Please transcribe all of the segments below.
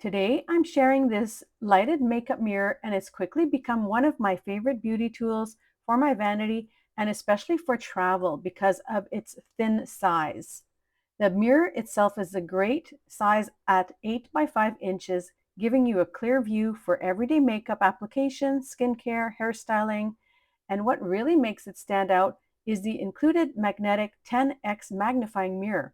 Today, I'm sharing this lighted makeup mirror, and it's quickly become one of my favorite beauty tools for my vanity and especially for travel because of its thin size. The mirror itself is a great size at 8 by 5 inches, giving you a clear view for everyday makeup application, skincare, hairstyling, and what really makes it stand out is the included magnetic 10x magnifying mirror.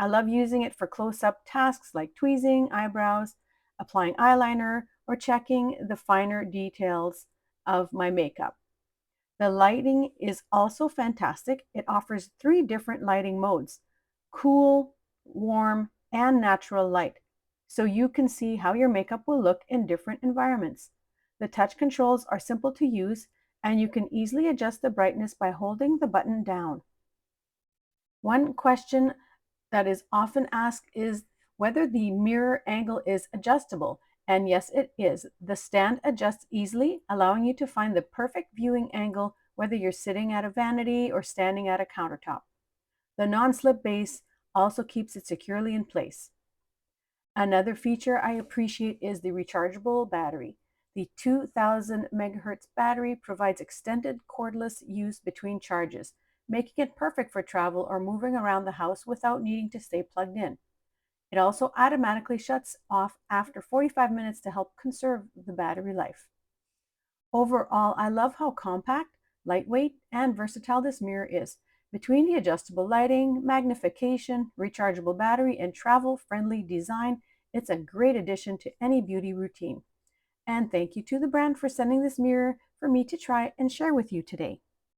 I love using it for close-up tasks like tweezing eyebrows, applying eyeliner, or checking the finer details of my makeup. The lighting is also fantastic. It offers three different lighting modes: cool, warm, and natural light. So you can see how your makeup will look in different environments. The touch controls are simple to use, and you can easily adjust the brightness by holding the button down. One question that is often asked is whether the mirror angle is adjustable. And yes, it is. The stand adjusts easily, allowing you to find the perfect viewing angle whether you're sitting at a vanity or standing at a countertop. The non-slip base also keeps it securely in place. Another feature I appreciate is the rechargeable battery. The 2000 megahertz battery provides extended cordless use between charges, making it perfect for travel or moving around the house without needing to stay plugged in. It also automatically shuts off after 45 minutes to help conserve the battery life. Overall, I love how compact, lightweight, and versatile this mirror is. Between the adjustable lighting, magnification, rechargeable battery, and travel-friendly design, it's a great addition to any beauty routine. And thank you to the brand for sending this mirror for me to try and share with you today.